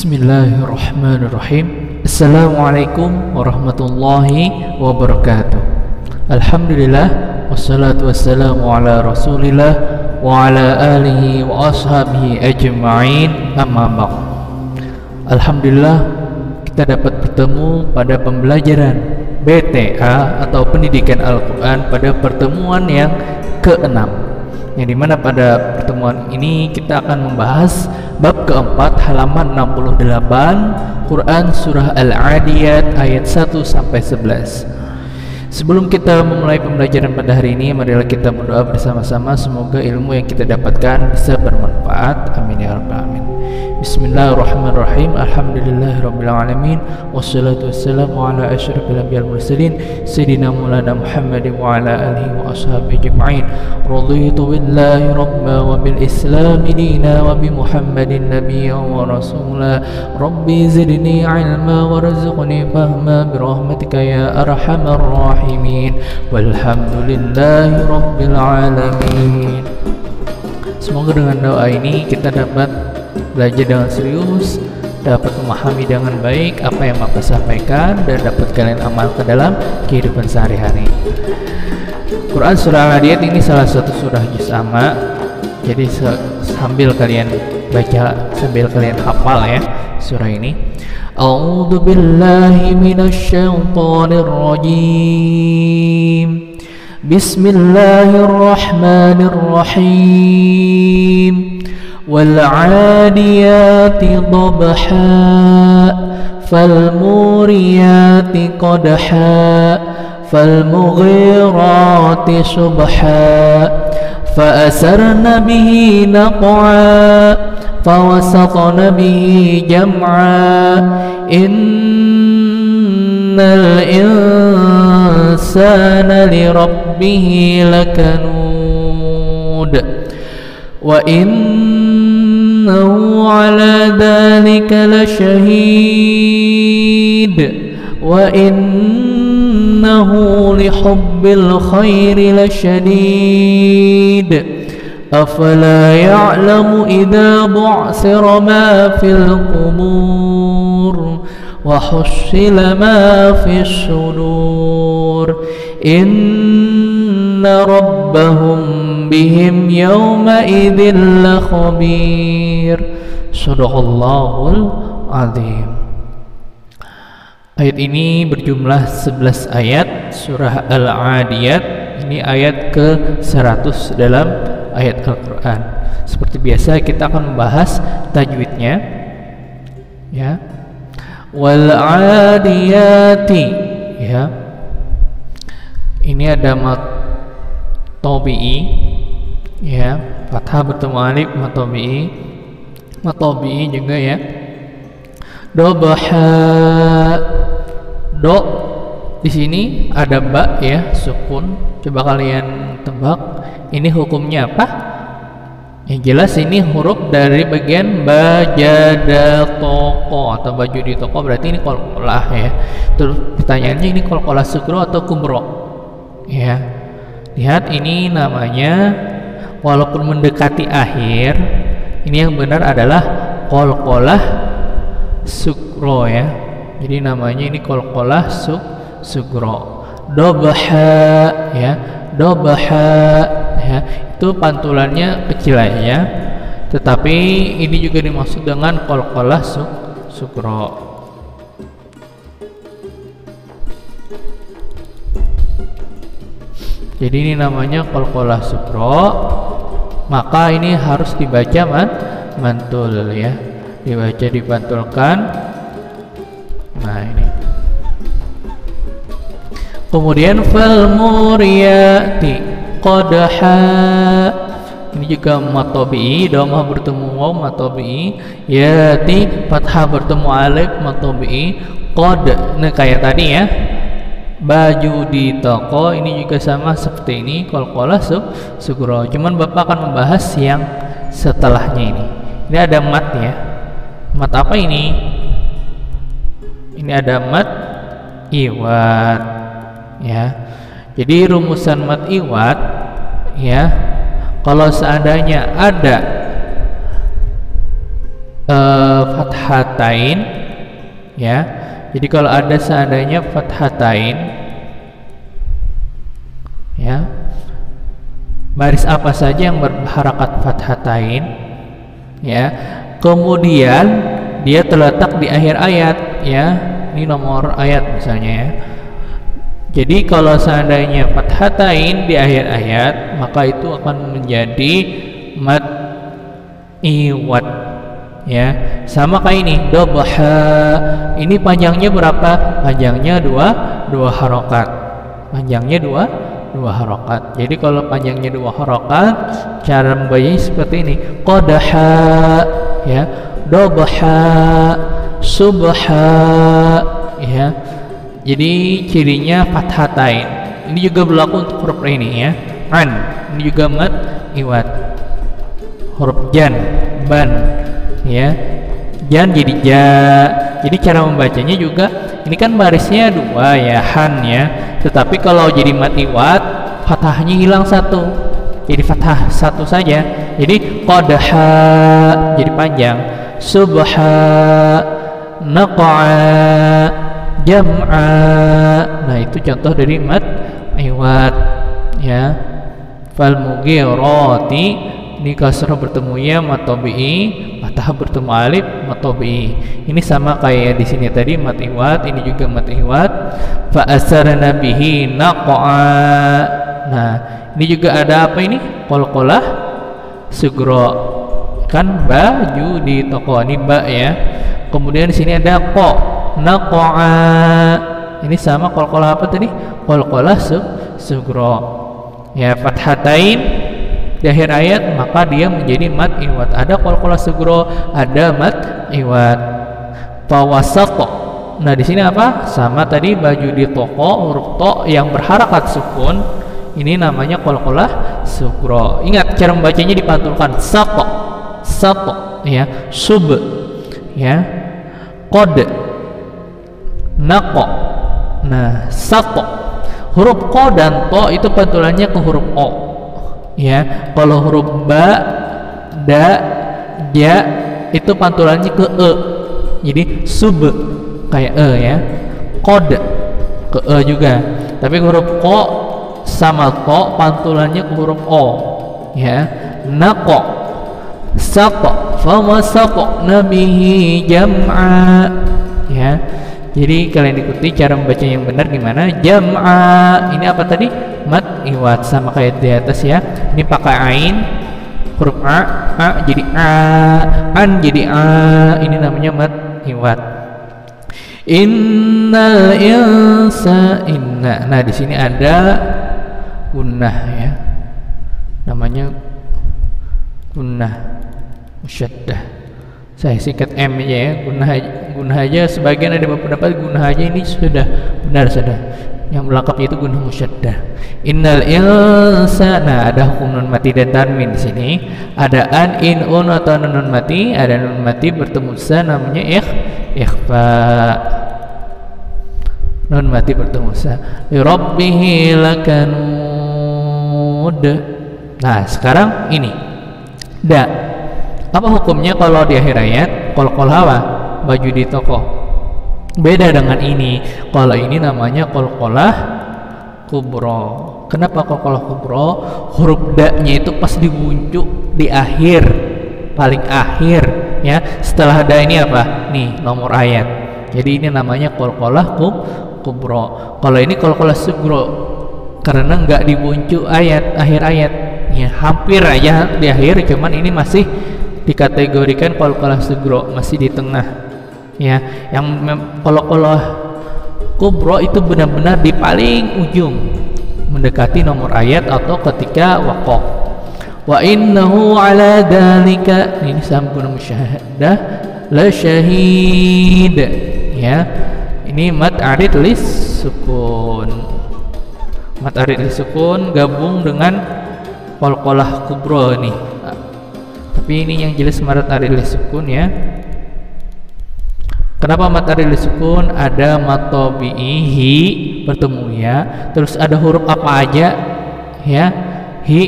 Bismillahirrahmanirrahim. Assalamualaikum warahmatullahi wabarakatuh. Alhamdulillah, wassalatu wassalamu ala rasulillah wa ala alihi wa ashabihi ajma'in, amma ba'd. Alhamdulillah, kita dapat bertemu pada pembelajaran BTA atau Pendidikan Al-Quran pada pertemuan yang ke-6, yang dimana pada pertemuan ini kita akan membahas bab keempat halaman 68 Quran surah Al-Adiyat ayat 1-11. Sebelum kita memulai pembelajaran pada hari ini, marilah kita berdoa bersama-sama, semoga ilmu yang kita dapatkan bisa bermanfaat. Amin ya rabbal alamin. Bismillahirrahmanirrahim. Alhamdulillahirabbil alamin. Wassalatu wassalamu ala asyrafil anbiya'i wal mursalin sayyidina maulana Muhammadin wa ala alihi wa ashabihi ajma'in. Raditu billahi rabba wa bil islam dina wa bi Muhammadin nabiyyan wa rasula. Rabbi zidni ilma warzuqni fahma bi rahmatika ya arhamar rahimin. Walhamdulillahi rabbil alamin. Semoga dengan doa ini kita dapat belajar dengan serius, dapat memahami dengan baik apa yang Bapak sampaikan, dan dapat kalian amalkan dalam kehidupan sehari-hari. Quran surah Al-Adiyat ini salah satu surah juz amma, jadi sambil kalian baca, sambil kalian hafal ya surah ini. A'udzu billahi minasyaitonir rajim. Bismillahirrahmanirrahim. والعاديات ضبحا فالموريات قدحا فالمغيرات صبحا فأسرن به نقعا فوسطن به جمعا إن الإنسان لربه لكنود وإنه على ذلك لشهيد وإنه لحب الخير لشديد أفلا يعلم إذا بعثر ما في القبور وحصل ما في الصدور إن ربهم bihim yawma idzin la khabir. Shadaqallahul azim. Ayat ini berjumlah 11 ayat surah Al-Adiyat. Ini ayat ke-100 dalam ayat Al-Quran. Seperti biasa kita akan membahas tajwidnya ya. Wal adiyati ya. Ini ada tabi'i ya, fathah bertemu alif, matabi'i juga ya. Dobha, do di sini ada ba ya, sukun. Coba kalian tebak ini hukumnya apa? Yang jelas ini huruf dari bagian bajada toko atau baju di toko, berarti ini qalqalah ya. Terus pertanyaannya, ini qalqalah sugro atau kubro ya? Lihat, ini namanya walaupun mendekati akhir, ini yang benar adalah qalqalah sugro ya. Jadi namanya ini qalqalah sugro. Dobha ya, dobha ya, itu pantulannya kecil aja, tetapi ini juga dimaksud dengan qalqalah sugro. Jadi ini namanya qalqalah sugro, maka ini harus dibaca mantul ya, dibaca dipantulkan. Nah ini. Kemudian fal muriyati qadha, ini juga matabi'i, dhamma bertemu waw matabi'i, yati fathah bertemu alif matabi'i, qad, nah kayak tadi ya. Baju di toko ini juga sama seperti ini, qalqalah sugro. Cuman Bapak akan membahas yang setelahnya ini. Ini ada mat ya. Mat apa ini? Ini ada mat iwat ya. Jadi rumusan mat iwat ya, kalau seandainya ada fathatain, ya. Jadi kalau ada seandainya fathatain, ya, baris apa saja yang berharakat fathatain, ya, kemudian dia terletak di akhir ayat, ya. Ini nomor ayat misalnya, ya. Jadi kalau seandainya fathatain di akhir ayat, maka itu akan menjadi mad iwad, ya. Sama kayak ini dobha, ini panjangnya berapa? Panjangnya dua harokat, panjangnya dua harokat. Jadi kalau panjangnya 2 harokat, cara membacanya seperti ini, qadaha, ya, dobha, subha, ya. Jadi cirinya fathatain. Ini juga berlaku untuk huruf ini, ya. An, ini juga mad iwad. Huruf jan, ban, ya. Jan jadi ja. Jadi cara membacanya juga, ini kan barisnya 2, ya, han, ya. Tetapi kalau jadi mad iwad, fathahnya hilang 1. Jadi fathah 1 saja. Jadi qadaha jadi panjang. Subha, naqa'a, jam'a. Nah, itu contoh dari mad iwad, ya. Fal mughirati, ini kasrah bertemu ya, mad tabi'i, fathah bertemu alif, mad tabi'i. Ini sama kayak di sini tadi mad iwad, ini juga mad iwad. Fa asarna bihi naqa'a. Nah, ini juga ada apa ini? Qalqalah sugro. Kan baju di toko ini ba, ya. Kemudian di sini ada qa, naqa'a. Ini sama qalqalah apa tadi? Qalqalah sugro. Ya, fathatain di akhir ayat, maka dia menjadi mad iwad. Ada qalqalah sugro, ada mad iwad. Fawasata. Nah, di sini apa? Sama tadi baju di toko, huruf to yang berharakat sukun. Ini namanya qalqalah sugro. Ingat cara membacanya dipantulkan, saqa, saqa, ya, sub, ya, qad, naqa. Nah, saqa. Huruf qa dan to itu pantulannya ke huruf o, ya. Kalau huruf ba, da, ja itu pantulannya ke e. Jadi sub kayak e, ya. Qad ke e juga. Tapi huruf qa sama to pantulannya ke huruf o, ya. Naqa, saqa, fama saqna bihi jam'a, ya. Jadi kalian ikuti cara membaca yang benar gimana. Jam'a, ini apa tadi? Mad iwad, sama kayak di atas, ya. Ini pakai ain, huruf a jadi a, an jadi a. Ini namanya mad iwad. Innal insa, inna. Nah, di sini ada gunnah, ya. Namanya gunnah musyaddah. Saya singkat M aja, ya. Gunnah aja, sebagian ada pendapat gunnah aja ini sudah benar, sudah. Yang melengkapi itu gunnah musyaddah. Innal insa. Nah, ada hukum nun mati dan tanwin di sini. Ada an, in, un atau nun mati. Ada nun mati bertemu sa, namanya ikhfa. Nun mati bertemu sa. Li rabbihi lakanud. Nah, sekarang ini da. Apa hukumnya kalau di akhir ayat qalqalah apa? Baju di toko. Beda dengan ini. Kalau ini namanya qalqalah kubro. Kenapa qalqalah kubro? Huruf da-nya itu pas dibuncuk di akhir, paling akhir, ya. Setelah da ini apa? Nih, nomor ayat. Jadi ini namanya qalqalah kubro. Kalau ini qalqalah sugro, karena nggak dibuncuk ayat, akhir ayat, ya. Hampir aja di akhir, cuman ini masih dikategorikan qalqalah sugro, masih di tengah, ya. Yang qalqalah kubro itu benar-benar di paling ujung, mendekati nomor ayat atau ketika waqaf. Wa innahu ala dzalika, ini sama guna musyahdah, la syahid, ya. Ini mad arid lis sukun. Mad arid lis sukun gabung dengan qalqalah kubro nih. Tapi ini yang jelas mad arid lis sukun, ya. Kenapa mad arid lis sukun? Ada mad tabi'i hi bertemu ya. Terus ada huruf apa aja, ya? Hi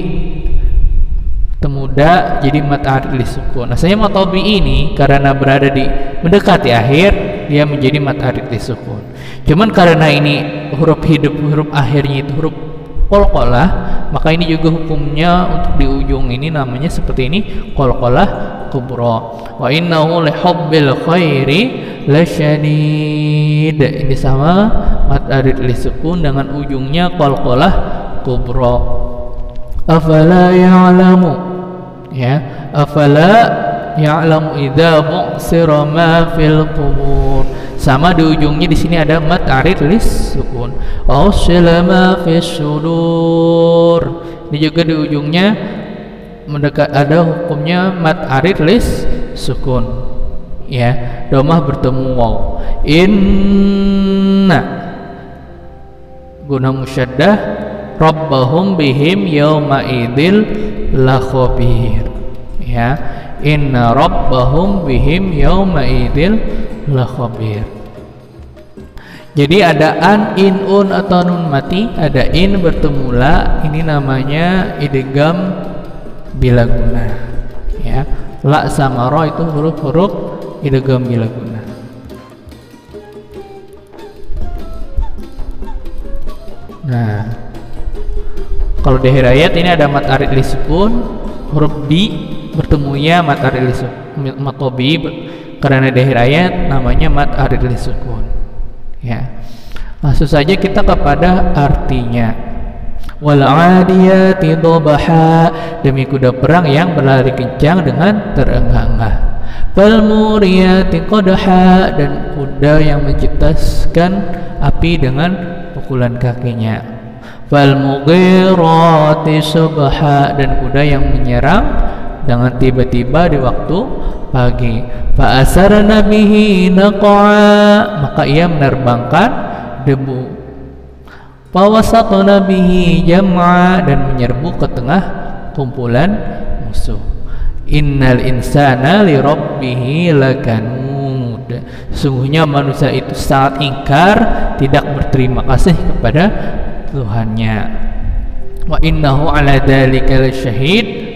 bertemu kuda jadi mat arid lisukun. Asalnya matobi ini karena berada di mendekati akhir dia menjadi mat arid lisukun. Cuman karena ini huruf hidup, huruf akhirnya itu huruf qalqalah, maka ini juga hukumnya untuk di ujung ini namanya seperti ini, qalqalah kubra. Wa innahu lihubbil khairi lasyadid. Ini sama mat arid lisukun dengan ujungnya qalqalah kubra. Afala ya'lamu, ya, afala ya'lamu idza bu'sira ma fil qubur. Sama di ujungnya di sini ada mat arid lisukun. Ausila ma fis sudur. Ini juga di ujungnya mendekat ada hukumnya mat arid lisukun. Ya, domah bertemu waw. Inna guna musyaddah rabbahum bihim yawma idil la khabir. Ya, inna rabbahum bihim yawma idil la khabir. Jadi ada an, in, un atau nun mati, ada in bertemu la, ini namanya idgham bila guna. Ya, la sama ro itu huruf-huruf idgham bila guna. Nah, kalau di akhir ayat ini ada mat arid lisukun, huruf bi bertemunya mat arid lisukun, matobi karena di akhir ayat namanya mat arid lisukun. Ya, langsung saja kita kepada artinya. Wal adiyati dhabha, demi kuda perang yang berlari kencang dengan terengah-engah. Fal muriyati qadha, dan kuda yang menciptaskan api dengan pukulan kakinya. Fal mughirati subha, dan kuda yang menyerang dengan tiba-tiba di waktu pagi. Fa asarna bihi naq'a, maka ia menerbangkan debu. Fa wasatna bihi jam'a, dan menyerbu ke tengah kumpulan musuh. Innal insana li rabbih lakanud, sungguhnya manusia itu sangat ingkar, tidak berterima kasih kepada Tuhannya. Wa innahu ala dzalika lasyahid,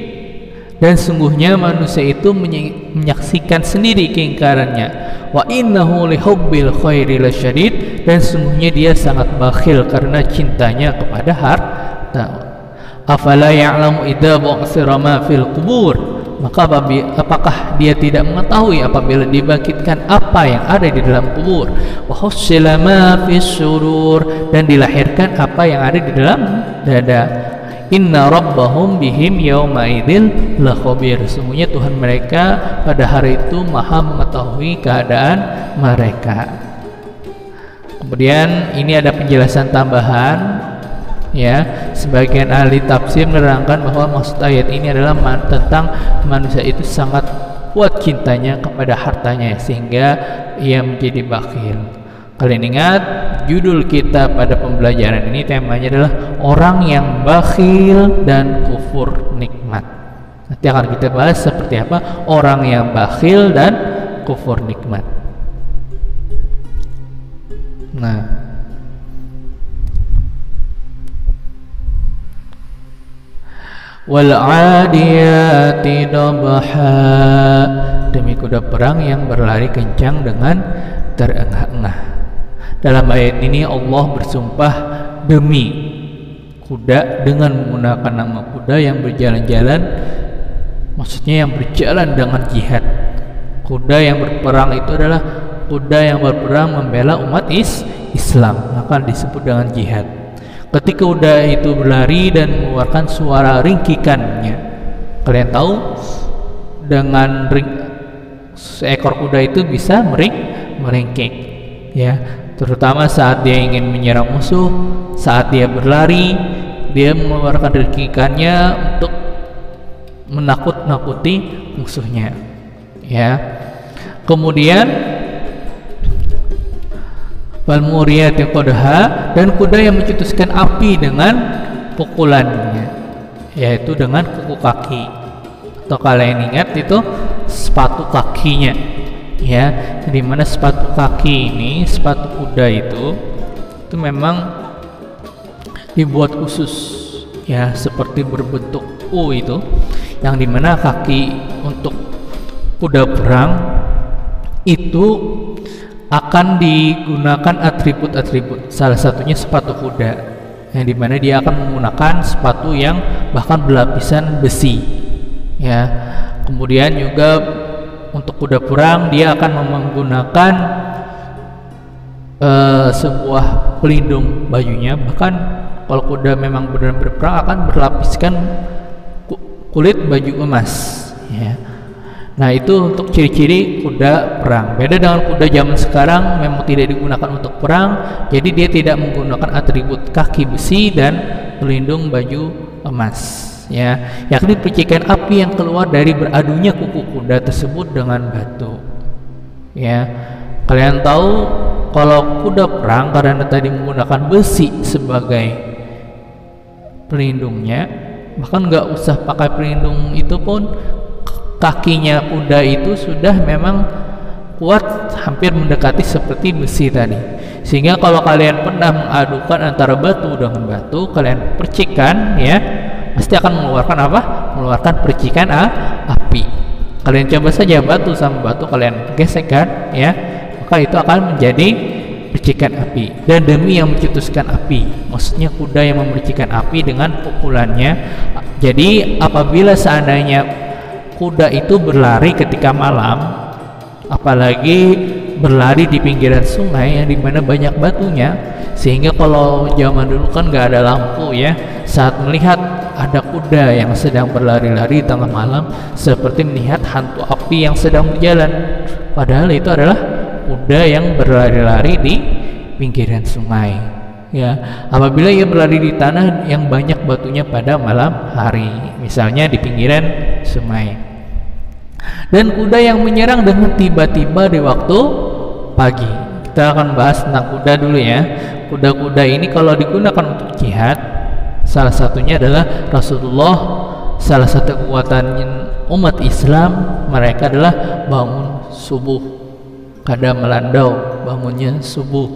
dan sungguhnya manusia itu menyaksikan sendiri keingkarannya. Wa innahu lihubbil khairi lasyadid, dan sungguhnya dia sangat bakhil karena cintanya kepada harta. Afala ya'lamu idza bu'sira ma fil qubur, maka apakah dia tidak mengetahui apabila dibangkitkan apa yang ada di dalam kubur. Wa hussila ma fis surur, dan dilahirkan apa yang ada di dalam dada. Inna rabbahum bihim yawma idil la khabir, sesungguhnya Tuhan mereka pada hari itu maha mengetahui keadaan mereka. Kemudian ini ada penjelasan tambahan, ya, sebagian ahli tafsir menerangkan bahwa maksud ayat ini adalah tentang manusia itu sangat kuat cintanya kepada hartanya sehingga ia menjadi bakhil. Kalian ingat judul kita pada pembelajaran ini, temanya adalah orang yang bakhil dan kufur nikmat. Nanti akan kita bahas seperti apa orang yang bakhil dan kufur nikmat. Nah, wal adiyati dhabha, demi kuda perang yang berlari kencang dengan terengah-engah. Dalam ayat ini Allah bersumpah demi kuda dengan menggunakan nama kuda yang berjalan-jalan, maksudnya yang berjalan dengan jihad. Kuda yang berperang itu adalah kuda yang berperang membela umat Islam, maka disebut dengan jihad. Ketika kuda itu berlari dan mengeluarkan suara ringkikannya, kalian tahu dengan seekor kuda itu bisa meringkik, ya, terutama saat dia ingin menyerang musuh, saat dia berlari, dia mengeluarkan ringkikannya untuk menakut-nakuti musuhnya, ya. Kemudian wal muriyati qadha, dan kuda yang mencetuskan api dengan pukulannya, yaitu dengan kuku kaki, atau kalian ingat itu sepatu kakinya, ya, di mana sepatu kaki ini, sepatu kuda itu memang dibuat khusus, ya, seperti berbentuk U itu, yang dimana kaki untuk kuda perang itu akan digunakan atribut-atribut, salah satunya sepatu kuda, yang dimana dia akan menggunakan sepatu yang bahkan berlapisan besi ya. Kemudian juga untuk kuda perang dia akan menggunakan sebuah pelindung bajunya, bahkan kalau kuda memang benar berperang akan berlapiskan kulit baju emas ya. Nah, itu untuk ciri-ciri kuda perang. Beda dengan kuda zaman sekarang, memang tidak digunakan untuk perang, jadi dia tidak menggunakan atribut kaki besi dan pelindung baju emas ya, yakni percikan api yang keluar dari beradunya kuku kuda tersebut dengan batu ya. Kalian tahu kalau kuda perang karena tadi menggunakan besi sebagai pelindungnya, bahkan nggak usah pakai pelindung itu pun kakinya kuda itu sudah memang kuat, hampir mendekati seperti besi tadi. Sehingga kalau kalian pernah mengadukan antara batu dengan batu, kalian percikan ya, pasti akan mengeluarkan apa? Mengeluarkan percikan api. Kalian coba saja batu sama batu kalian gesekkan ya, maka itu akan menjadi percikan api. Dan demi yang mencetuskan api, maksudnya kuda yang memercikan api dengan pukulannya. Jadi apabila seandainya kuda itu berlari ketika malam, apalagi berlari di pinggiran sungai yang dimana banyak batunya, sehingga kalau zaman dulu kan nggak ada lampu ya, saat melihat ada kuda yang sedang berlari-lari di tengah malam, seperti melihat hantu api yang sedang berjalan, padahal itu adalah kuda yang berlari-lari di pinggiran sungai ya. Apabila ia berlari di tanah yang banyak batunya pada malam hari, misalnya di pinggiran sungai. Dan kuda yang menyerang dengan tiba-tiba di waktu pagi. Kita akan bahas tentang kuda dulu ya. Kuda-kuda ini kalau digunakan untuk jihad, salah satunya adalah Rasulullah, salah satu kekuatan umat Islam mereka adalah bangun subuh, kada melandau, bangunnya subuh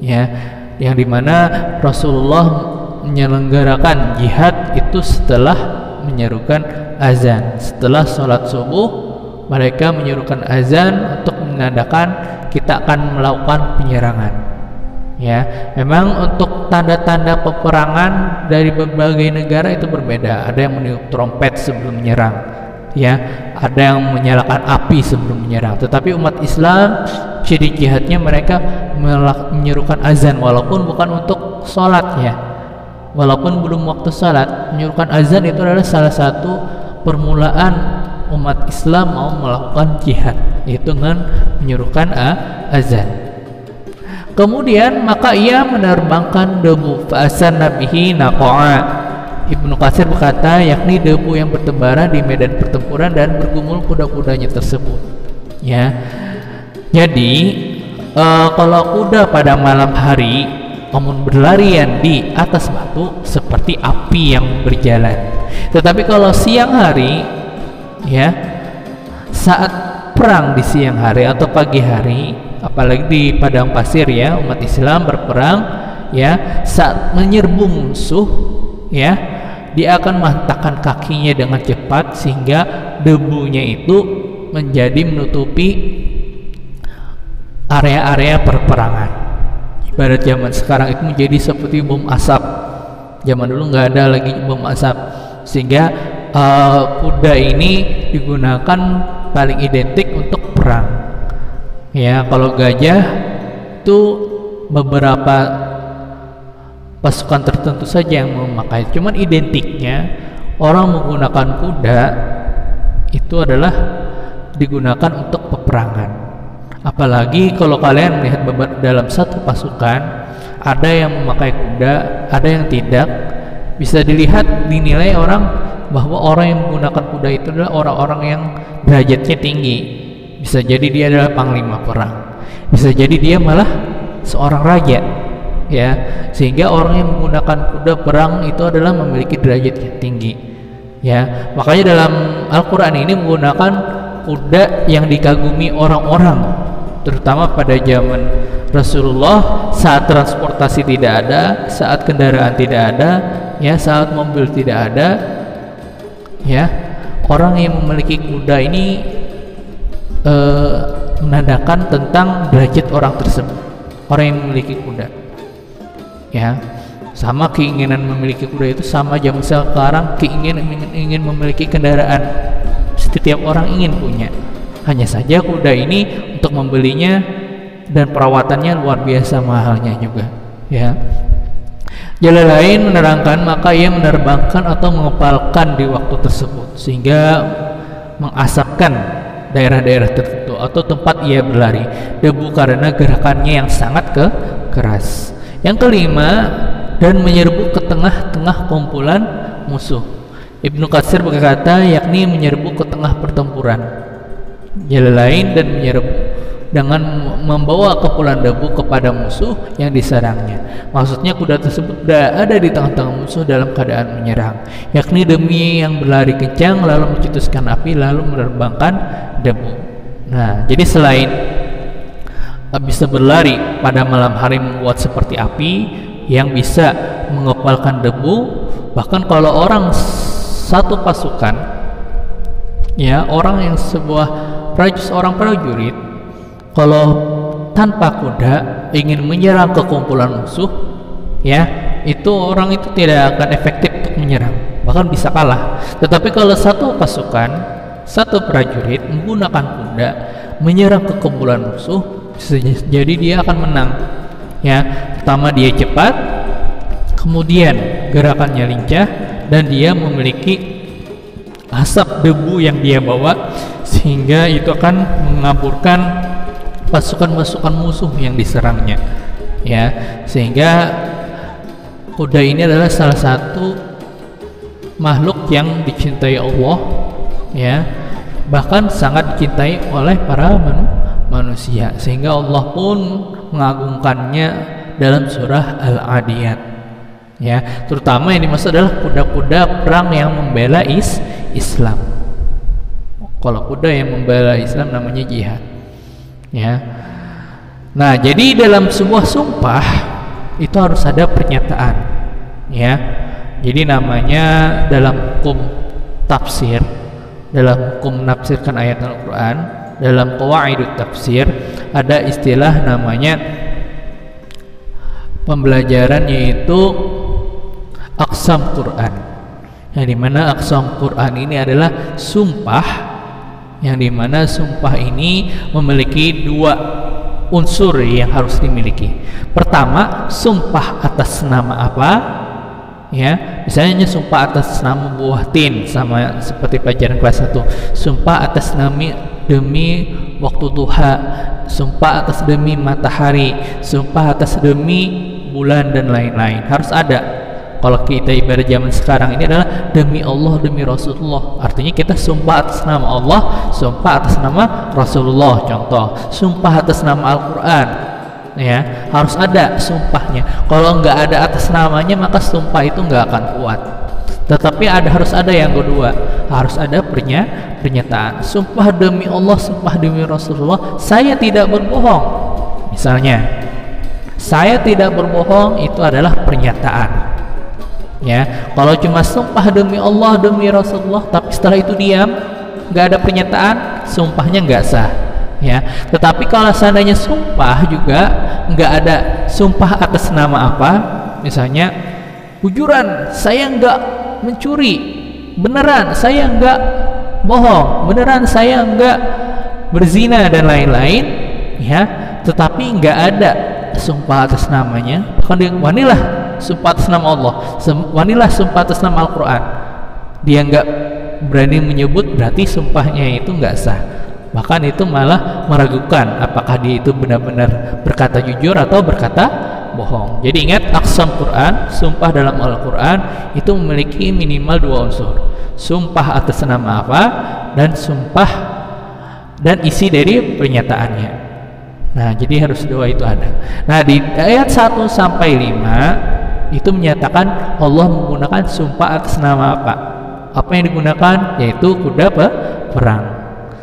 ya, yang dimana Rasulullah menyelenggarakan jihad itu setelah menyerukan azan. Setelah sholat subuh mereka menyerukan azan untuk menandakan kita akan melakukan penyerangan ya. Memang untuk tanda-tanda peperangan dari berbagai negara itu berbeda. Ada yang meniup trompet sebelum menyerang ya, ada yang menyalakan api sebelum menyerang. Tetapi umat Islam ciri jihadnya mereka menyerukan azan walaupun bukan untuk sholat ya, walaupun belum waktu sholat. Menyerukan azan itu adalah salah satu permulaan umat Islam mau melakukan jihad, yaitu dengan menyerukan azan. Kemudian maka ia menerbangkan debu, fa'asan nabihi naqa'a. Ibnu Katsir berkata, yakni debu yang bertebaran di medan pertempuran dan bergumul kuda-kudanya tersebut ya. Jadi kalau kuda pada malam hari namun berlarian di atas batu seperti api yang berjalan. Tetapi kalau siang hari ya, saat perang di siang hari atau pagi hari, apalagi di padang pasir ya, umat Islam berperang ya, saat menyerbu musuh ya, dia akan menghentakkan kakinya dengan cepat sehingga debunya itu menjadi menutupi area-area perperangan. Ibarat zaman sekarang itu menjadi seperti bom asap. Zaman dulu nggak ada lagi bom asap, sehingga kuda ini digunakan paling identik untuk perang ya. Kalau gajah itu beberapa pasukan tertentu saja yang memakai, cuman identiknya orang menggunakan kuda itu adalah digunakan untuk peperangan. Apalagi kalau kalian melihat dalam satu pasukan ada yang memakai kuda, ada yang tidak, bisa dilihat, dinilai orang bahwa orang yang menggunakan kuda itu adalah orang-orang yang derajatnya tinggi. Bisa jadi dia adalah panglima perang, bisa jadi dia malah seorang raja ya, sehingga orang yang menggunakan kuda perang itu adalah memiliki derajat yang tinggi ya. Makanya dalam Al-Quran ini menggunakan kuda yang dikagumi orang-orang, terutama pada zaman Rasulullah, saat transportasi tidak ada, saat kendaraan tidak ada ya, saat mobil tidak ada ya, orang yang memiliki kuda ini menandakan tentang derajat orang tersebut, orang yang memiliki kuda. Ya, sama keinginan memiliki kuda itu sama jam sekarang ingin memiliki kendaraan. Setiap orang ingin punya. Hanya saja kuda ini untuk membelinya dan perawatannya luar biasa mahalnya juga. Ya. Jalan lain menerangkan maka ia menerbangkan atau mengepalkan di waktu tersebut sehingga mengasapkan daerah-daerah tertentu atau tempat ia berlari debu karena gerakannya yang sangat keras. Yang kelima, dan menyerbu ke tengah-tengah kumpulan musuh. Ibnu Katsir berkata, yakni menyerbu ke tengah pertempuran. Jalan lain, dan menyerbu dengan membawa kepulan debu kepada musuh yang diserangnya. Maksudnya kuda tersebut ada di tengah-tengah musuh dalam keadaan menyerang, yakni demi yang berlari kencang lalu mencetuskan api lalu menerbangkan debu. Nah, jadi selain bisa berlari pada malam hari membuat seperti api yang bisa mengepalkan debu, bahkan kalau orang satu pasukan, ya orang yang seorang prajurit kalau tanpa kuda ingin menyerang ke kumpulan musuh, ya itu orang itu tidak akan efektif untuk menyerang, bahkan bisa kalah. Tetapi kalau satu pasukan, satu prajurit menggunakan kuda menyerang ke kumpulan musuh, jadi dia akan menang. Ya, pertama dia cepat, kemudian gerakannya lincah, dan dia memiliki asap debu yang dia bawa sehingga itu akan mengaburkan pasukan-pasukan musuh yang diserangnya. Ya, sehingga kuda ini adalah salah satu makhluk yang dicintai Allah, ya, bahkan sangat dicintai oleh para manusia, sehingga Allah pun mengagungkannya dalam surah Al-Adiyat. Ya, terutama yang dimaksud adalah kuda-kuda perang yang membela Islam. Kalau kuda yang membela Islam namanya jihad. Ya. Nah, jadi dalam sebuah sumpah itu harus ada pernyataan. Ya. Jadi namanya dalam hukum tafsir, dalam hukum menafsirkan ayat Al-Qur'an, dalam qawaidut tafsir ada istilah namanya pembelajaran yaitu aqsam Quran. Yang dimana aqsam Quran ini adalah sumpah, yang dimana sumpah ini memiliki dua unsur yang harus dimiliki. Pertama, sumpah atas nama apa? Ya, misalnya sumpah atas nama buah tin, sama seperti pelajaran kelas 1. Sumpah atas nama demi waktu duha, sumpah atas demi matahari, sumpah atas demi bulan dan lain-lain. Harus ada. Kalau kita ibadah zaman sekarang ini adalah demi Allah, demi Rasulullah. Artinya kita sumpah atas nama Allah, sumpah atas nama Rasulullah. Contoh, sumpah atas nama Al-Quran, ya harus ada sumpahnya. Kalau nggak ada atas namanya maka sumpah itu nggak akan kuat. Tetapi harus ada yang kedua, harus ada pernyataan. Sumpah demi Allah, sumpah demi Rasulullah, saya tidak berbohong. Misalnya, saya tidak berbohong, itu adalah pernyataan. Ya, kalau cuma sumpah demi Allah, demi Rasulullah, tapi setelah itu diam, nggak ada pernyataan, sumpahnya nggak sah. Ya, tetapi kalau seandainya sumpah juga nggak ada sumpah atas nama apa, misalnya jujuran, saya nggak mencuri, beneran saya nggak bohong, beneran saya nggak berzina dan lain-lain, ya, tetapi nggak ada sumpah atas namanya, bahkan dia wanilah sumpah atas nama Allah, wanilah sumpah atas nama Al-Quran, dia nggak berani menyebut, berarti sumpahnya itu nggak sah. Bahkan itu malah meragukan apakah dia itu benar-benar berkata jujur atau berkata bohong. Jadi ingat, aqsam Quran, sumpah dalam Al-Quran itu memiliki minimal dua unsur, sumpah atas nama apa dan sumpah dan isi dari pernyataannya. Nah, jadi harus dua itu ada. Nah, di ayat 1 sampai 5 itu menyatakan Allah menggunakan sumpah atas nama apa. Apa yang digunakan? Yaitu kuda perang.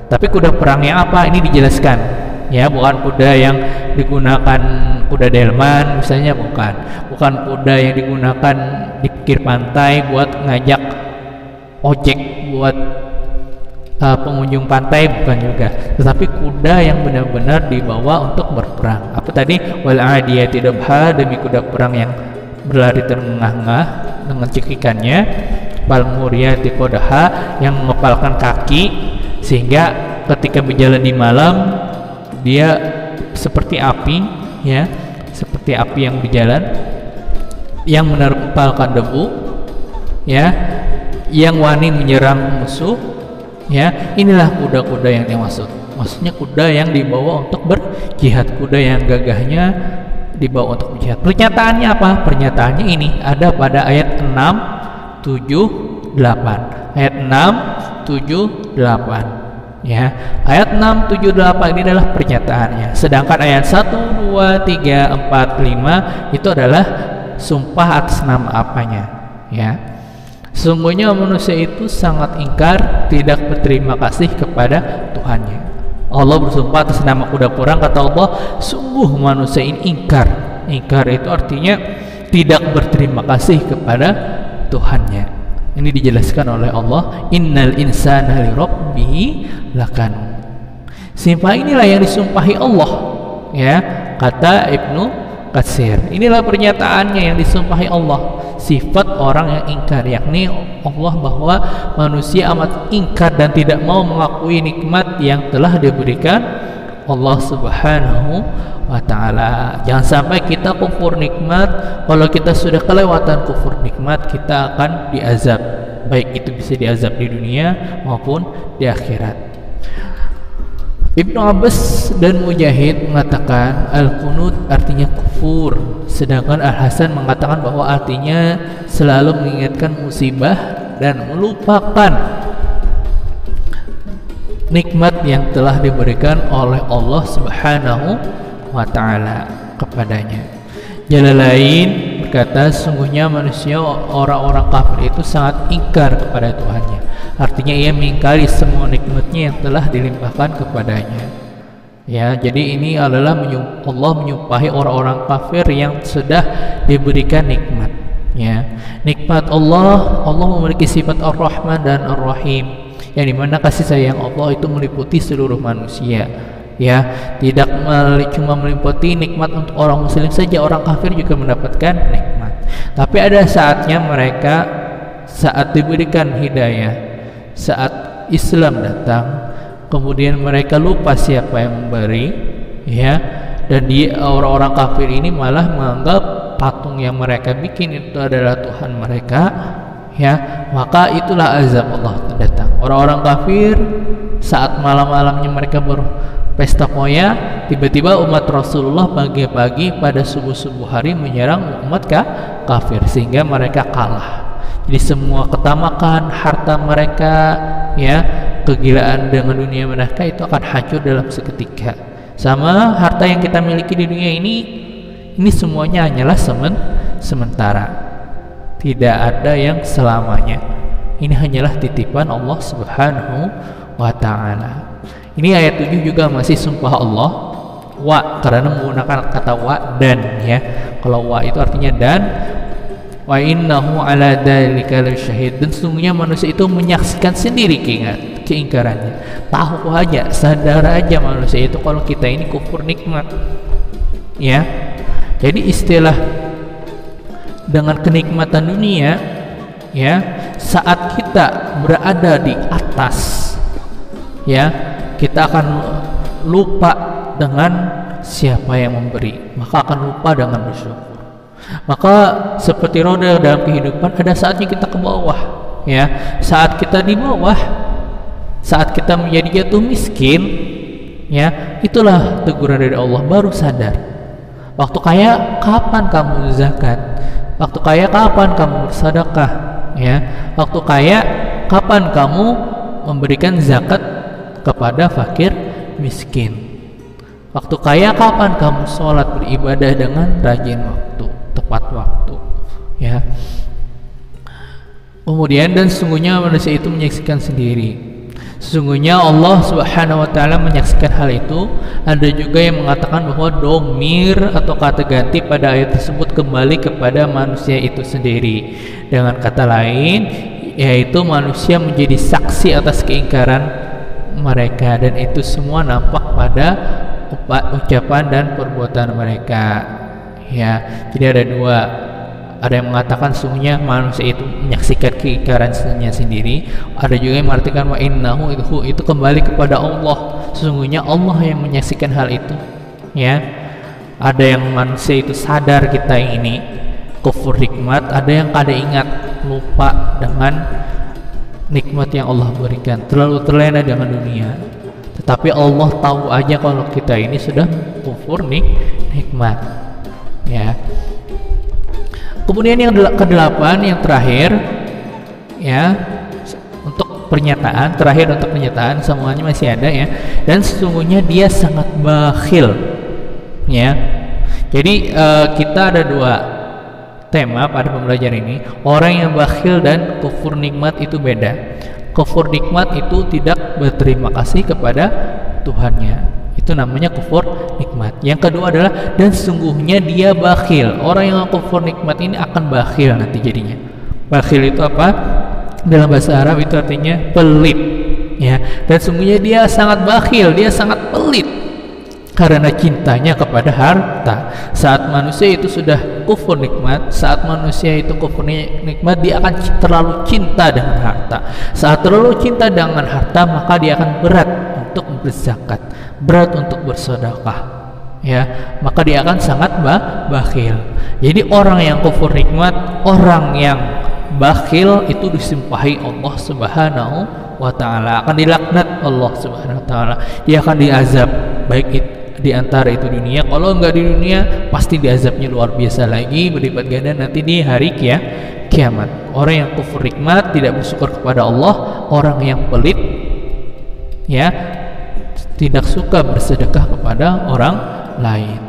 Tapi kuda perangnya apa? Ini dijelaskan. Ya, bukan kuda yang digunakan kuda delman misalnya, bukan. Bukan kuda yang digunakan di pinggir pantai buat ngajak ojek buat pengunjung pantai, bukan juga, tetapi kuda yang benar-benar dibawa untuk berperang. Apa tadi? Wal adiyati dabha, demi kuda perang yang berlari terengah-engah dengan cekikannya. Fal muriyati qadha, yang mengepalkan kaki sehingga ketika berjalan di malam dia seperti api, ya, seperti api yang berjalan, yang menerpalkan debu, ya, yang wani menyerang musuh. Ya, inilah kuda-kuda yang dimaksud. Maksudnya kuda yang dibawa untuk berjihad, kuda yang gagahnya dibawa untuk berjihad. Pernyataannya apa? Pernyataannya ini ada pada ayat 6, 7, 8. Ayat 6, 7, 8. Ya, ayat 6, 7, 8 ini adalah pernyataannya. Sedangkan ayat 1, 2, 3, 4, 5 itu adalah sumpah atas nama apanya. Ya. Sesungguhnya manusia itu sangat ingkar, tidak berterima kasih kepada Tuhannya. Allah bersumpah atas nama kuda perang, kata Allah, sungguh manusia ini ingkar. Ingkar itu artinya tidak berterima kasih kepada Tuhannya. Ini dijelaskan oleh Allah, innal insana li rabbihi lakanu. Sumpah inilah yang disumpahi Allah, ya, kata Ibnu Katsir. Inilah pernyataannya yang disumpahi Allah. Sifat orang yang ingkar, yakni Allah, bahwa manusia amat ingkar dan tidak mau mengakui nikmat yang telah diberikan Allah Subhanahu wa ta'ala. Jangan sampai kita kufur nikmat. Kalau kita sudah kelewatan kufur nikmat, kita akan diazab, baik itu bisa diazab di dunia maupun di akhirat. Ibnu Abbas dan Mujahid mengatakan al-qunut artinya kufur, sedangkan Al-Hasan mengatakan bahwa artinya selalu mengingatkan musibah dan melupakan nikmat yang telah diberikan oleh Allah Subhanahu wa ta'ala kepadanya. Jalan lain berkata, sungguhnya manusia, orang-orang kafir itu sangat ingkar kepada Tuhannya. Artinya ia mengingkari semua nikmatnya yang telah dilimpahkan kepadanya. Ya, jadi ini adalah Allah menyumpahi orang-orang kafir yang sudah diberikan nikmat. Ya, nikmat Allah memiliki sifat Ar-Rahman dan Ar-Rahim, yang dimana kasih sayang Allah itu meliputi seluruh manusia. Ya, tidak cuma meliputi nikmat untuk orang muslim saja, orang kafir juga mendapatkan nikmat. Tapi ada saatnya mereka saat diberikan hidayah, saat Islam datang, kemudian mereka lupa siapa yang memberi, ya, dan orang-orang kafir ini malah menganggap patung yang mereka bikin itu adalah Tuhan mereka, ya, maka itulah azab Allah datang. Orang-orang kafir saat malam-malamnya mereka berpesta koya, tiba-tiba umat Rasulullah pagi-pagi pada subuh-subuh hari menyerang umat kafir sehingga mereka kalah. Jadi semua ketamakan, harta mereka, ya, kegilaan dengan dunia mereka itu akan hancur dalam seketika. Sama harta yang kita miliki di dunia ini semuanya hanyalah sementara. Tidak ada yang selamanya. Ini hanyalah titipan Allah Subhanahu wa ta'ala. Ini ayat 7 juga masih sumpah Allah, wa, karena menggunakan kata wa dan, ya. Kalau wa itu artinya dan, wa innahu ala dzalika lasyahid, dan sesungguhnya manusia itu menyaksikan sendiri keingkarannya. Tahu aja, sadar aja manusia itu kalau kita ini kufur nikmat. Ya. Jadi istilah dengan kenikmatan dunia, ya, saat kita berada di atas, ya, kita akan lupa dengan siapa yang memberi, maka akan lupa dengan bersyukur. Maka seperti roda dalam kehidupan, ada saatnya kita ke bawah, ya. Saat kita di bawah, saat kita menjadi jatuh miskin, ya, itulah teguran dari Allah, baru sadar. Waktu kaya kapan kamu zakat? Waktu kaya kapan kamu bersedekah? Ya, waktu kaya kapan kamu memberikan zakat kepada fakir miskin? Waktu kaya kapan kamu sholat beribadah dengan rajin waktu, tepat waktu, ya. Kemudian, dan sesungguhnya manusia itu menyaksikan sendiri. Sesungguhnya Allah Subhanahu wa ta'ala menyaksikan hal itu. Ada juga yang mengatakan bahwa domir atau kata ganti pada ayat tersebut kembali kepada manusia itu sendiri. Dengan kata lain, yaitu manusia menjadi saksi atas keingkaran mereka, dan itu semua nampak pada ucapan dan perbuatan mereka. Ya, jadi ada dua. Ada yang mengatakan sungguhnya manusia itu menyaksikan keingkarannya sendiri. Ada juga yang mengartikan wa innahu itu kembali kepada Allah. Sesungguhnya Allah yang menyaksikan hal itu. Ya, ada yang manusia itu sadar kita ini kufur nikmat, ada yang kada ingat, lupa dengan nikmat yang Allah berikan, terlalu terlena dengan dunia. Tetapi Allah tahu aja kalau kita ini sudah kufur nikmat. Ya. Kemudian yang kedelapan, yang terakhir, ya, untuk pernyataan terakhir, untuk pernyataan semuanya masih ada ya. Dan sesungguhnya dia sangat bakhil, ya. Jadi kita ada dua tema pada pembelajaran ini. Orang yang bakhil dan kufur nikmat itu beda. Kufur nikmat itu tidak berterima kasih kepada Tuhannya, itu namanya kufur nikmat. Yang kedua adalah dan sesungguhnya dia bakhil. Orang yang kufur nikmat ini akan bakhil nanti jadinya. Bakhil itu apa? Dalam bahasa Arab itu artinya pelit, ya. Dan sesungguhnya dia sangat bakhil, dia sangat pelit karena cintanya kepada harta. Saat manusia itu sudah kufur nikmat, saat manusia itu kufur nikmat, dia akan terlalu cinta dengan harta. Saat terlalu cinta dengan harta, maka dia akan berat untuk berzakat, berat untuk bersedekah, ya, maka dia akan sangat bakhil. Jadi orang yang kufur nikmat, orang yang bakhil itu disumpahi Allah Subhanahu wa taala, akan dilaknat Allah Subhanahu wa taala. Dia akan diazab, baik di antara itu dunia, kalau enggak di dunia pasti diazabnya luar biasa lagi, berlipat ganda nanti di hari kiamat. Orang yang kufur nikmat, tidak bersyukur kepada Allah, orang yang pelit, ya, tidak suka bersedekah kepada orang lain.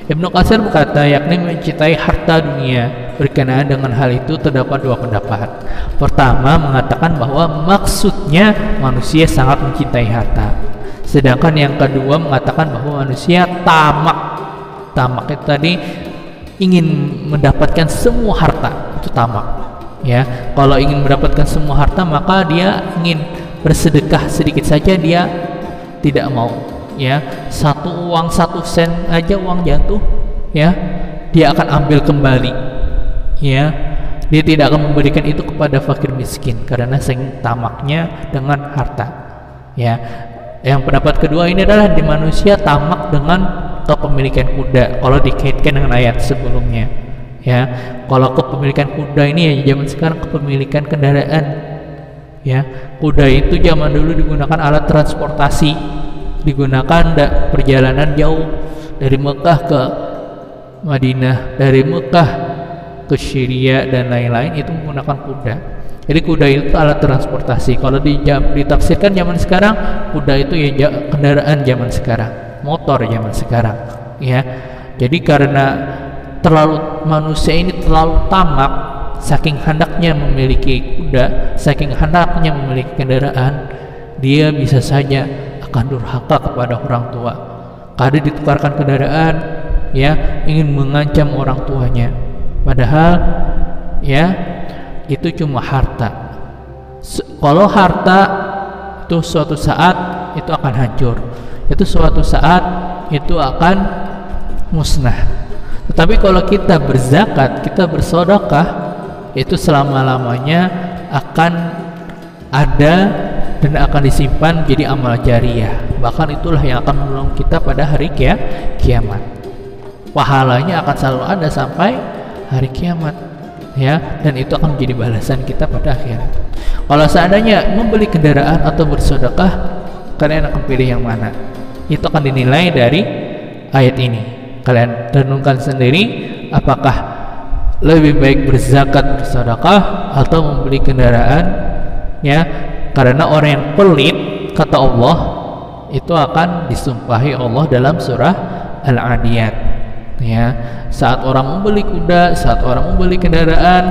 Ibnu Katsir berkata, yakni mencintai harta dunia. Berkenaan dengan hal itu terdapat dua pendapat. Pertama mengatakan bahwa maksudnya manusia sangat mencintai harta. Sedangkan yang kedua mengatakan bahwa manusia tamak. Tamak itu tadi ingin mendapatkan semua harta, itu tamak. Ya, kalau ingin mendapatkan semua harta maka dia ingin bersedekah sedikit saja dia tidak mau, ya. Satu uang 1 sen aja uang jatuh, ya, dia akan ambil kembali, ya. Dia tidak akan memberikan itu kepada fakir miskin karena saking tamaknya dengan harta, ya. Yang pendapat kedua ini adalah di manusia tamak dengan kepemilikan kuda kalau dikaitkan dengan ayat sebelumnya, ya. Kalau kepemilikan kuda ini ya zaman sekarang kepemilikan kendaraan, ya. Kuda itu zaman dulu digunakan alat transportasi, digunakan perjalanan jauh dari Mekah ke Madinah, dari Mekah ke Syria dan lain-lain, itu menggunakan kuda. Jadi kuda itu alat transportasi. Kalau ditafsirkan zaman sekarang, kuda itu ya kendaraan zaman sekarang, motor zaman sekarang, ya. Jadi karena manusia ini terlalu tamak, saking hendaknya memiliki kuda, saking hendaknya memiliki kendaraan, dia bisa saja akan durhaka kepada orang tua. Kadang ditukarkan kendaraan, ya, ingin mengancam orang tuanya. Padahal, ya, itu cuma harta. Kalau harta itu suatu saat itu akan hancur, itu suatu saat itu akan musnah. Tetapi kalau kita berzakat, kita bersedekah, itu selama-lamanya akan ada dan akan disimpan jadi amal jariah. Bahkan itulah yang akan menolong kita pada hari kiamat. Pahalanya akan selalu ada sampai hari kiamat, ya, dan itu akan menjadi balasan kita pada akhirat. Kalau seandainya membeli kendaraan atau bersedekah, kalian akan pilih yang mana? Itu akan dinilai dari ayat ini. Kalian renungkan sendiri, apakah lebih baik berzakat, bersedekah, atau membeli kendaraan, ya. Karena orang yang pelit, kata Allah, itu akan disumpahi Allah dalam surah Al-Adiyat, ya. Saat orang membeli kuda, saat orang membeli kendaraan,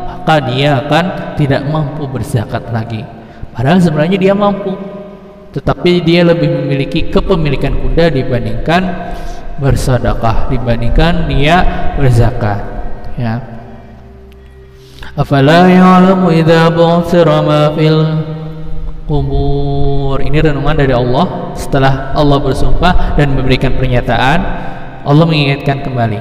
maka dia akan tidak mampu berzakat lagi. Padahal sebenarnya dia mampu, tetapi dia lebih memiliki kepemilikan kuda dibandingkan bersedekah, dibandingkan dia berzakat, ya. Afala ya'lamu idza bu'thira ma fil qubur. Ini renungan dari Allah setelah Allah bersumpah dan memberikan pernyataan. Allah mengingatkan kembali,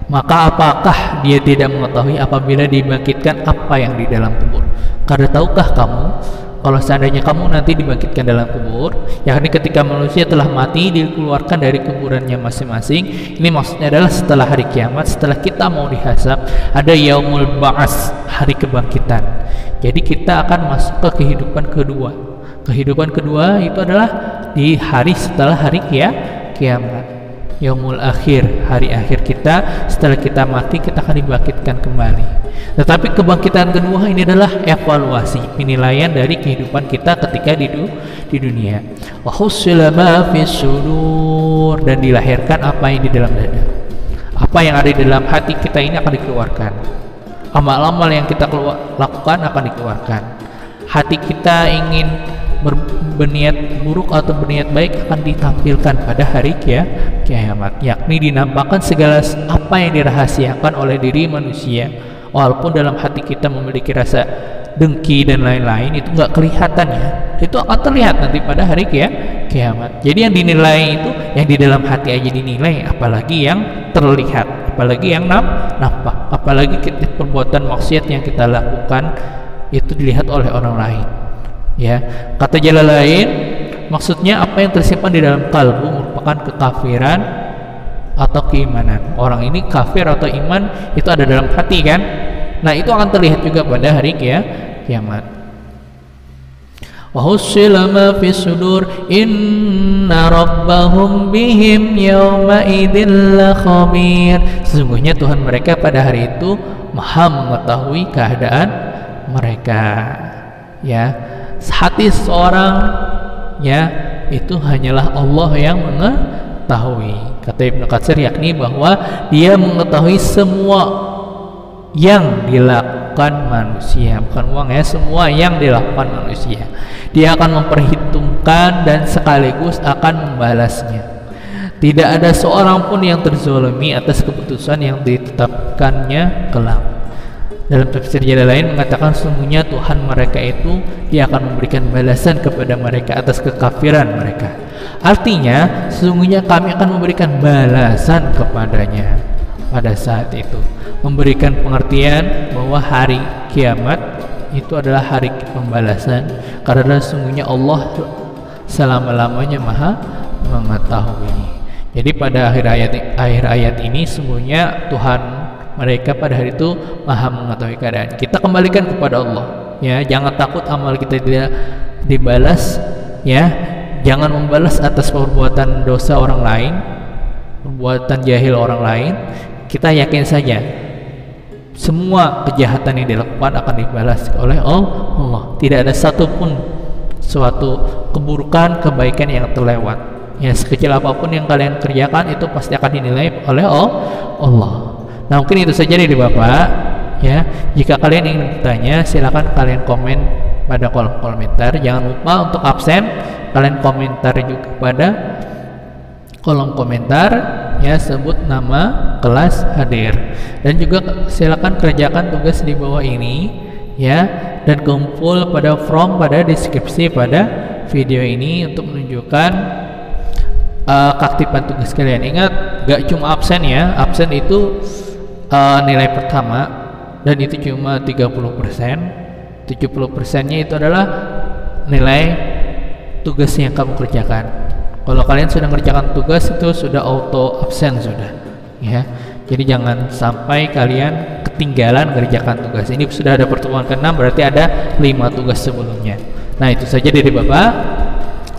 maka apakah dia tidak mengetahui apabila dibangkitkan apa yang di dalam kubur? Karena tahukah kamu kalau seandainya kamu nanti dibangkitkan dalam kubur, yakni ketika manusia telah mati dikeluarkan dari kuburannya masing-masing. Ini maksudnya adalah setelah hari kiamat, setelah kita mau dihisab, ada yaumul ba'ats, hari kebangkitan. Jadi kita akan masuk ke kehidupan kedua. Kehidupan kedua itu adalah di hari setelah hari kiamat. Yaumul akhir, hari akhir kita. Setelah kita mati, kita akan dibangkitkan kembali. Tetapi kebangkitan kedua ini adalah evaluasi, penilaian dari kehidupan kita ketika di dunia. Wa hussila ma fis sudur, dan dilahirkan apa yang di dalam dada. Apa yang ada di dalam hati kita ini akan dikeluarkan. Amal-amal yang kita lakukan akan dikeluarkan. Hati kita ingin berniat buruk atau berniat baik akan ditampilkan pada hari kiamat, yakni dinampakkan segala apa yang dirahasiakan oleh diri manusia. Walaupun dalam hati kita memiliki rasa dengki dan lain-lain, itu nggak kelihatan ya, itu akan terlihat nanti pada hari kiamat. Jadi yang dinilai itu yang di dalam hati aja dinilai, apalagi yang terlihat, apalagi yang nampak, apalagi perbuatan maksiat yang kita lakukan itu dilihat oleh orang lain. Ya, kata jalan lain, maksudnya apa yang tersimpan di dalam kalbu merupakan kekafiran atau keimanan. Orang ini kafir atau iman itu ada dalam hati kan? Nah, itu akan terlihat juga pada hari kiamat. Wa hussila ma fis sudur inna rabbahum bihim yawma idzil khabir. Sesungguhnya Tuhan mereka pada hari itu Maha mengetahui keadaan mereka. Ya, hati seorang ya itu hanyalah Allah yang mengetahui. Kata Ibnu Katsir, yakni bahwa dia mengetahui semua yang dilakukan manusia, bukan uang ya, semua yang dilakukan manusia. Dia akan memperhitungkan dan sekaligus akan membalasnya. Tidak ada seorang pun yang terzolimi atas keputusan yang ditetapkannya kelak. Dalam tafsir jalan lain mengatakan sesungguhnya Tuhan mereka itu dia akan memberikan balasan kepada mereka atas kekafiran mereka. Artinya sesungguhnya kami akan memberikan balasan kepadanya pada saat itu, memberikan pengertian bahwa hari kiamat itu adalah hari pembalasan, karena sesungguhnya Allah selama-lamanya Maha mengetahui. Jadi pada akhir ayat ini sesungguhnya Tuhan mereka pada hari itu Maha mengetahui keadaan. Kita kembalikan kepada Allah ya, jangan takut amal kita tidak dibalas ya. Jangan membalas atas perbuatan dosa orang lain, perbuatan jahil orang lain. Kita yakin saja semua kejahatan yang dilakukan akan dibalas oleh Allah. Tidak ada satupun suatu keburukan, kebaikan yang terlewat. Ya, sekecil apapun yang kalian kerjakan itu pasti akan dinilai oleh Allah. Nah, mungkin itu saja dari Bapak ya. Jika kalian ingin bertanya, silakan kalian komen pada kolom komentar. Jangan lupa untuk absen, kalian komentar juga pada kolom komentar ya, sebut nama, kelas, hadir, dan juga silakan kerjakan tugas di bawah ini ya, dan kumpul pada form pada deskripsi pada video ini untuk menunjukkan keaktifan tugas kalian. Ingat, gak cuma absen ya, absen itu nilai pertama dan itu cuma 30%. 70%-nya itu adalah nilai tugas yang kamu kerjakan. Kalau kalian sudah mengerjakan tugas itu sudah auto absen sudah ya. Jadi jangan sampai kalian ketinggalan mengerjakan tugas. Ini sudah ada pertemuan ke-6, berarti ada 5 tugas sebelumnya. Nah, itu saja dari Bapak.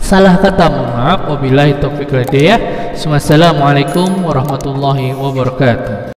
Salah kata mohon maaf. Wabillahi taufiq wal hidayah. Wassalamualaikum warahmatullahi wabarakatuh.